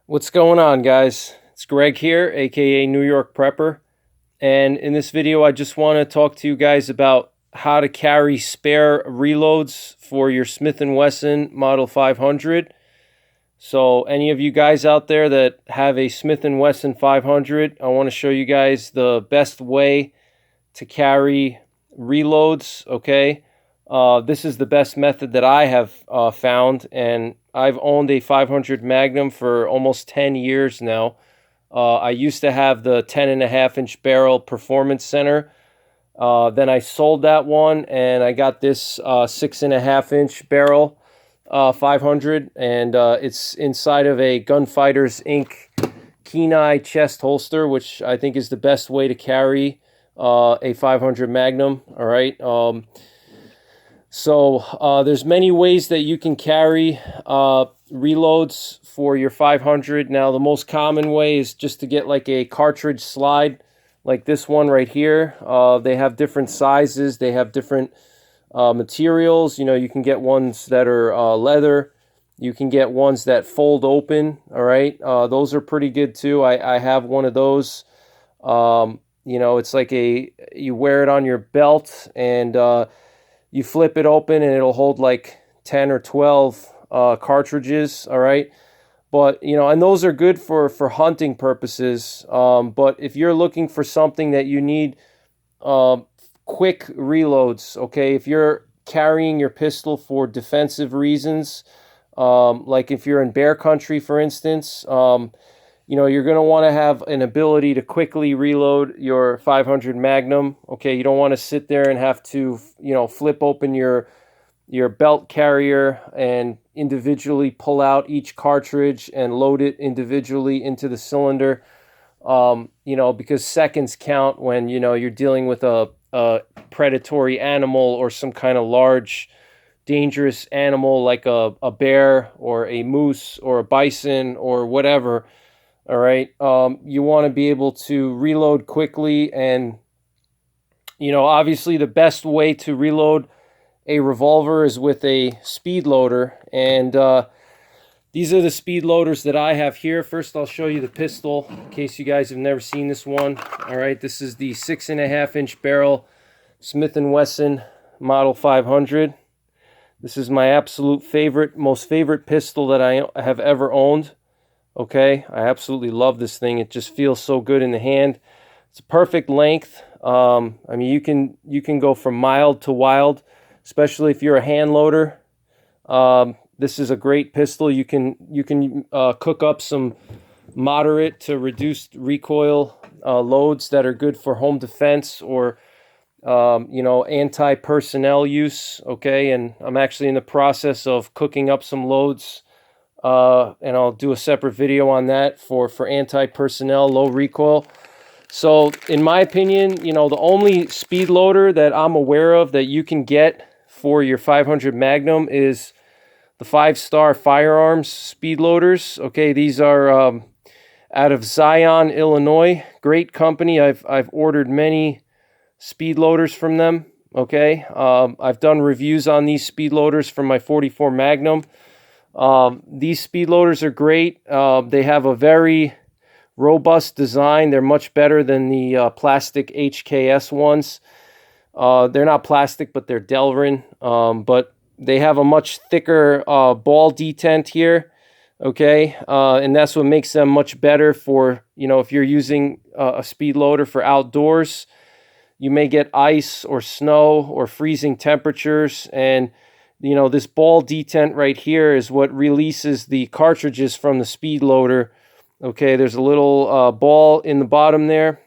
What's going on, guys? It's Greg here, aka New York Prepper, and in this video I just want to talk to you guys about how to carry spare reloads for your Smith & Wesson Model 500. So any of you guys out there that have a Smith & Wesson 500, I want to show you guys the best way to carry reloads, okay? This is the best method that I have found, and I've owned a 500 Magnum for almost 10 years now. I used to have the 10.5-inch barrel Performance Center. Then I sold that one, and I got this 6.5-inch barrel 500, and it's inside of a Gunfighters Inc. Kenai chest holster, which I think is the best way to carry a 500 Magnum. All right. So there's many ways that you can carry reloads for your 500. Now, the most common way is just to get like a cartridge slide like this one right here. They have different sizes. They have different materials. You know, you can get ones that are leather. You can get ones that fold open. All right. Those are pretty good too. I have one of those. You know, it's like you wear it on your belt, and you flip it open and it'll hold like 10 or 12 cartridges, all right? But, you know, and those are good for hunting purposes. But if you're looking for something that you need quick reloads, okay, if you're carrying your pistol for defensive reasons, like if you're in bear country, for instance, you know, you're going to want to have an ability to quickly reload your 500 Magnum. Okay, you don't want to sit there and have to, you know, flip open your belt carrier and individually pull out each cartridge and load it individually into the cylinder. You know, because seconds count when, you know, you're dealing with a predatory animal or some kind of large, dangerous animal like a bear or a moose or a bison or whatever. All right. You want to be able to reload quickly, and, you know, obviously the best way to reload a revolver is with a Speedloader, and these are the Speedloaders that I have here. First, I'll show you the pistol in case you guys have never seen this one. All right. This is the 6.5-inch barrel Smith & Wesson Model 500. This is my absolute favorite, most favorite pistol that I have ever owned. Okay, I absolutely love this thing. It just feels so good in the hand. It's a perfect length. I mean, you can go from mild to wild, especially if you're a hand loader. This is a great pistol. You can cook up some moderate to reduced recoil loads that are good for home defense or you know, anti-personnel use. Okay, and I'm actually in the process of cooking up some loads. And I'll do a separate video on that for anti-personnel, low recoil. So in my opinion, you know, the only speed loader that I'm aware of that you can get for your 500 Magnum is the 5-star Firearms speed loaders. Okay, these are out of Zion, Illinois. Great company. I've ordered many speed loaders from them. Okay, I've done reviews on these speed loaders from my 44 Magnum. These speed loaders are great. They have a very robust design. They're much better than the plastic HKS ones. They're not plastic, but they're Delrin. But they have a much thicker ball detent here. Okay, and that's what makes them much better for, you know, if you're using a speed loader for outdoors. You may get ice or snow or freezing temperatures, and you know, this ball detent right here is what releases the cartridges from the speed loader. Okay, there's a little ball in the bottom there.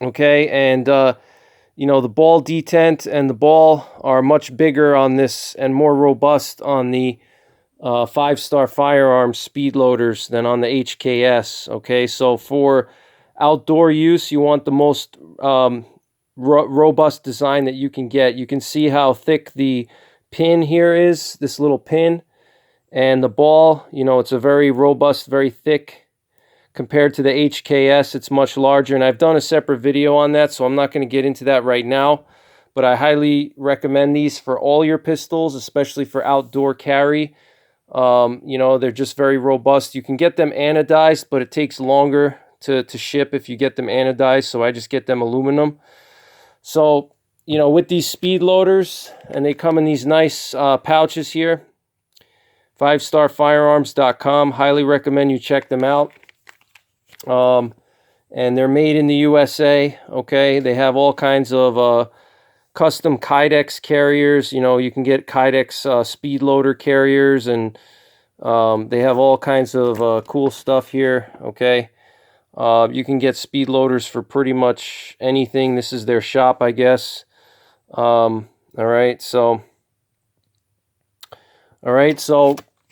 Okay, and you know, the ball detent and the ball are much bigger on this and more robust on the 5-star Firearms speed loaders than on the HKS. Okay, so for outdoor use, you want the most robust design that you can get. You can see how thick the pin here is, this little pin, and the ball, you know, it's a very robust, very thick. Compared to the HKS, it's much larger, and I've done a separate video on that, so I'm not going to get into that right now, but I highly recommend these for all your pistols, especially for outdoor carry. You know, they're just very robust. You can get them anodized, but it takes longer to ship if you get them anodized, so I just get them aluminum. So, you know, with these speed loaders, and they come in these nice pouches here, 5starfirearms.com. Highly recommend you check them out. And they're made in the USA, okay? They have all kinds of custom Kydex carriers. You know, you can get Kydex speed loader carriers, and they have all kinds of cool stuff here, okay? You can get speed loaders for pretty much anything. This is their shop, I guess. All right, so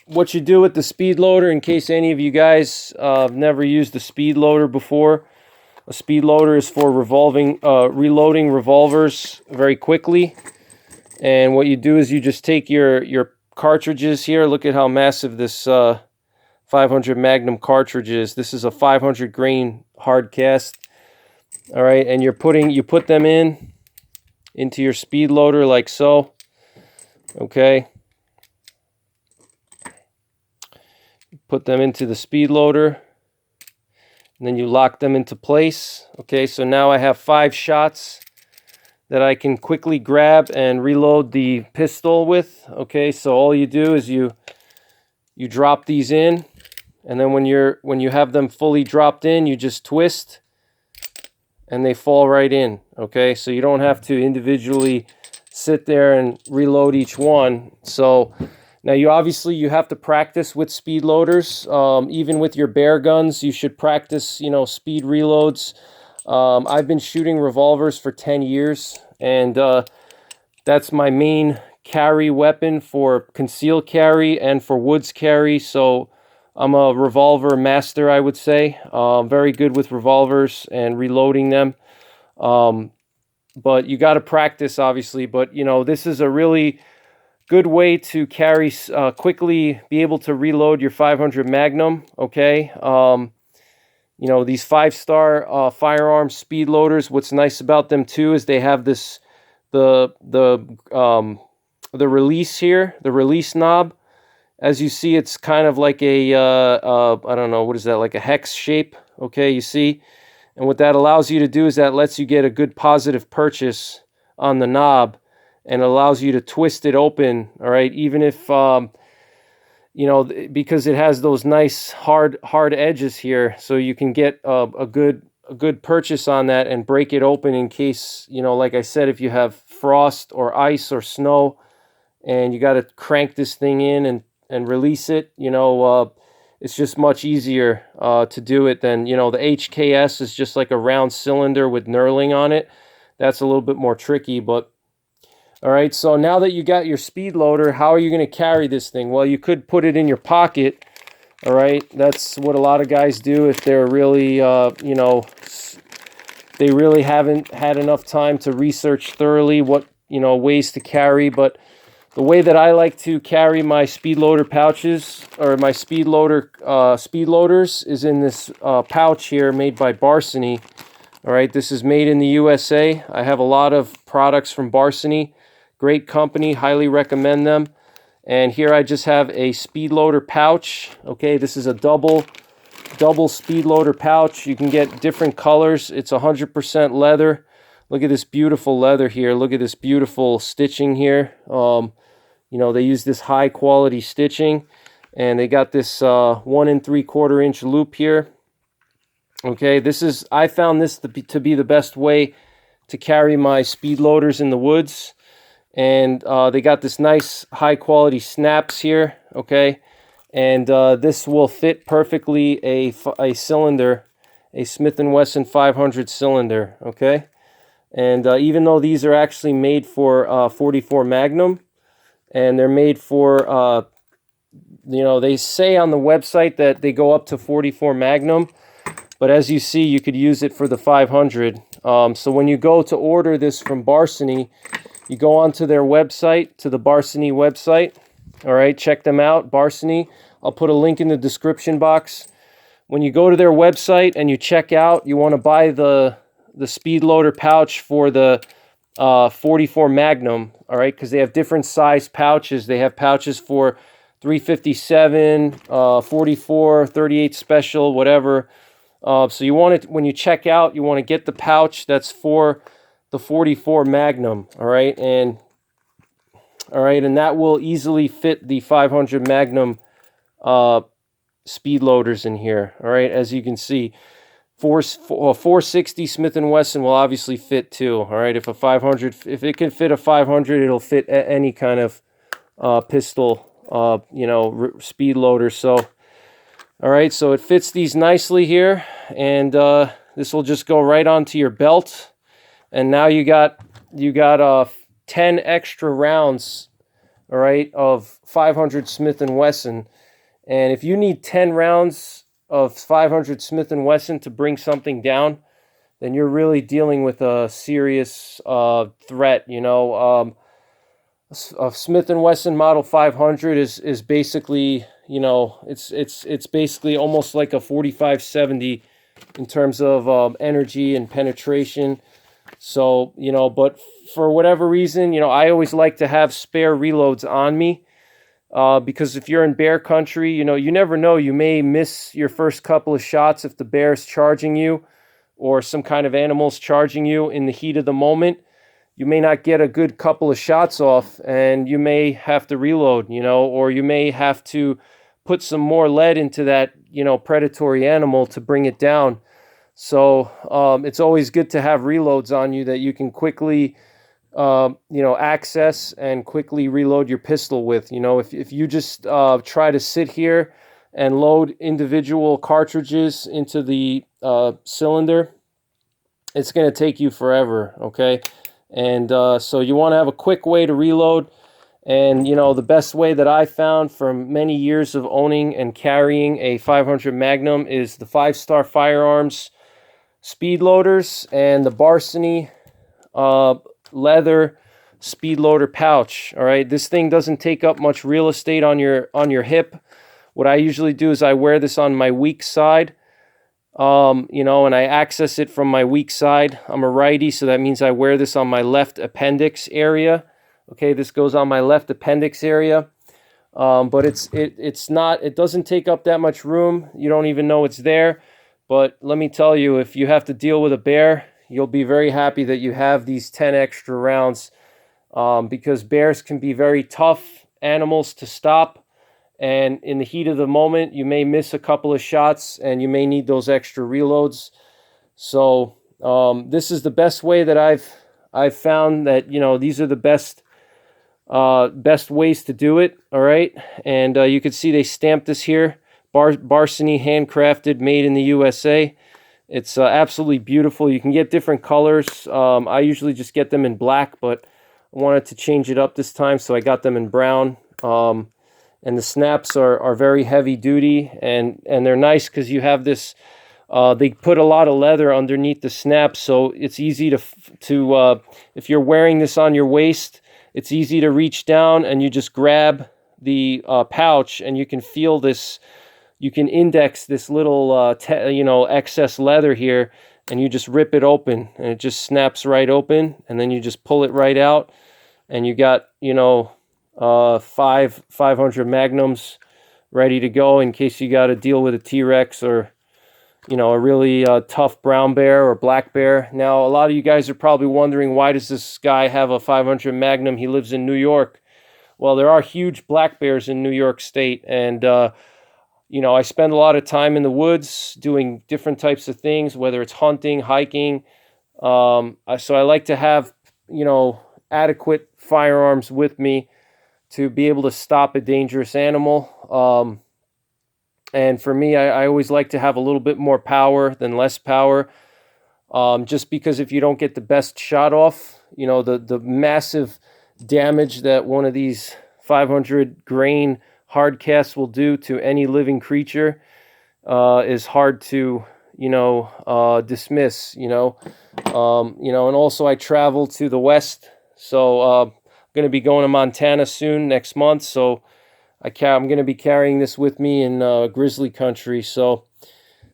what you do with the speed loader, in case any of you guys have never used a speed loader before, a speed loader is for reloading revolvers very quickly. And what you do is you just take your cartridges here. Look at how massive this 500 Magnum cartridge is. This is a 500 grain hard cast. All right, and you put them into your speed loader like so. Okay. Put them into the speed loader, and then you lock them into place. Okay, so now I have 5 shots that I can quickly grab and reload the pistol with. Okay, so all you do is you drop these in, and then when you have them fully dropped in, you just twist and they fall right in. Okay, so you don't have to individually sit there and reload each one. So now you have to practice with speed loaders. Even with your bear guns, you should practice, you know, speed reloads. I've been shooting revolvers for 10 years, and that's my main carry weapon for concealed carry and for woods carry. So I'm a revolver master, I would say. Very good with revolvers and reloading them. But you got to practice, obviously. But, you know, this is a really good way to carry quickly, be able to reload your 500 Magnum, okay? You know, these 5-star firearm speed loaders, what's nice about them too is they have this, the release here, the release knob. As you see, it's kind of like a, I don't know, what is that, like a hex shape, okay, you see? And what that allows you to do is that lets you get a good positive purchase on the knob, and allows you to twist it open, all right, even if, you know, because it has those nice hard edges here, so you can get a good purchase on that and break it open in case, you know, like I said, if you have frost or ice or snow and you got to crank this thing in and release it, you know, it's just much easier to do it than, you know, the HKS is just like a round cylinder with knurling on it. That's a little bit more tricky, but all right, so now that you got your speed loader, how are you going to carry this thing? Well, you could put it in your pocket, all right? That's what a lot of guys do if they're really, you know, they really haven't had enough time to research thoroughly what, you know, ways to carry. But the way that I like to carry my speed loader pouches, or my speed loaders, is in this pouch here made by Barsany. All right, this is made in the USA. I have a lot of products from Barsany. Great company, highly recommend them. And here I just have a speed loader pouch. Okay, this is a double speed loader pouch. You can get different colors. It's 100% leather. Look at this beautiful leather here. Look at this beautiful stitching here. You know, they use this high quality stitching, and they got this 1 3/4 inch loop here. Okay, I found this to be the best way to carry my speed loaders in the woods. And they got this nice high quality snaps here, okay? And this will fit perfectly a cylinder, a Smith & Wesson 500 cylinder, okay? And even though these are actually made for 44 Magnum, and they're made for, you know, they say on the website that they go up to 44 Magnum, but as you see, you could use it for the 500. So when you go to order this from Barsany, you go onto their website, to the Barsany website. All right, check them out, Barsany. I'll put a link in the description box. When you go to their website and you check out, you want to buy the speed loader pouch for the 44 Magnum. All right, because they have different size pouches. They have pouches for 357, 44, 38 special, whatever. So you want it, when you check out, you want to get the pouch that's for the 44 Magnum, all right, and that will easily fit the 500 Magnum speed loaders in here, all right, as you can see. 460 Smith & Wesson will obviously fit too, all right. If it can fit a 500, it'll fit any kind of pistol, speed loader. So, all right, so it fits these nicely here, and this will just go right onto your belt. And now you got 10 extra rounds, all right, of 500 Smith & Wesson. And if you need 10 rounds of 500 Smith & Wesson to bring something down, then you're really dealing with a serious threat, A Smith & Wesson Model 500 is basically, it's basically almost like a 45-70 in terms of energy and penetration. So, but for whatever reason, I always like to have spare reloads on me, because if you're in bear country, you never know. You may miss your first couple of shots if the bear's charging you or some kind of animal's charging you in the heat of the moment. You may not get a good couple of shots off, and you may have to reload, or you may have to put some more lead into that, predatory animal to bring it down. So it's always good to have reloads on you that you can quickly, access and quickly reload your pistol with. If you just try to sit here and load individual cartridges into the cylinder, it's going to take you forever, okay? And so you want to have a quick way to reload. And, the best way that I found from many years of owning and carrying a 500 Magnum is the 5-Star Firearms speed loaders and the Varsity leather speed loader pouch. All right, this thing doesn't take up much real estate on your hip. What I usually do is I wear this on my weak side. And I access it from my weak side. I'm a righty, so that means I wear this on my left appendix area. Okay, this goes on my left appendix area. But it doesn't take up that much room. You don't even know it's there. But let me tell you, if you have to deal with a bear, you'll be very happy that you have these 10 extra rounds, because bears can be very tough animals to stop. And in the heat of the moment, you may miss a couple of shots and you may need those extra reloads. So this is the best way that I've found that, these are the best ways to do it. All right. And you can see they stamped this here, Varsity handcrafted, made in the USA. It's absolutely beautiful. You can get different colors. I usually just get them in black, but I wanted to change it up this time, so I got them in brown. And the snaps are very heavy duty, and they're nice because you have this, they put a lot of leather underneath the snaps, so it's easy to if you're wearing this on your waist, it's easy to reach down and you just grab the pouch, and you can feel this, you can index this little, excess leather here, and you just rip it open, and it just snaps right open, and then you just pull it right out, and you got, 500 Magnums ready to go in case you got to deal with a T-Rex or, a really tough brown bear or black bear. Now, a lot of you guys are probably wondering, why does this guy have a 500 Magnum? He lives in New York. Well, there are huge black bears in New York State, and, I spend a lot of time in the woods doing different types of things, whether it's hunting, hiking. So I like to have, adequate firearms with me to be able to stop a dangerous animal. And for me, I always like to have a little bit more power than less power, just because if you don't get the best shot off, the massive damage that one of these 500 grain hard casts will do to any living creature is hard to, dismiss, and also I travel to the West, so going to be going to Montana soon, next month, so I'm going to be carrying this with me in grizzly country. So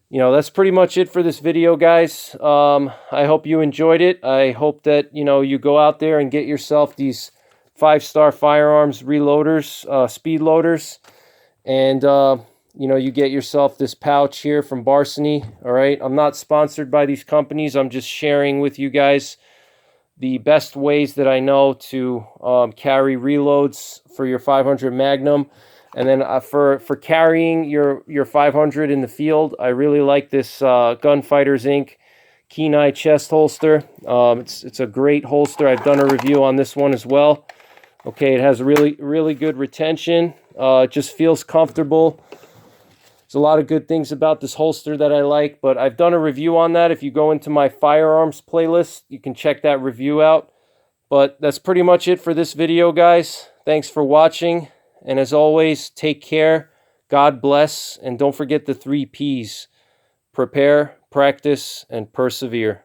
that's pretty much it for this video, guys. I hope you enjoyed it. I hope that you go out there and get yourself these 5-Star Firearms reloaders, speed loaders. And you know, you get yourself this pouch here from Barsony. All right, I'm not sponsored by these companies. I'm just sharing with you guys the best ways that I know to carry reloads for your 500 Magnum. And then for carrying your 500 in the field, I really like this Gunfighters Inc. Kenai chest holster. It's a great holster. I've done a review on this one as well. Okay, it has really good retention. It just feels comfortable. There's a lot of good things about this holster that I like, but I've done a review on that. If you go into my Firearms playlist, you can check that review out. But that's pretty much it for this video, guys. Thanks for watching. And as always, take care, God bless, and don't forget the 3 Ps. Prepare, practice, and persevere.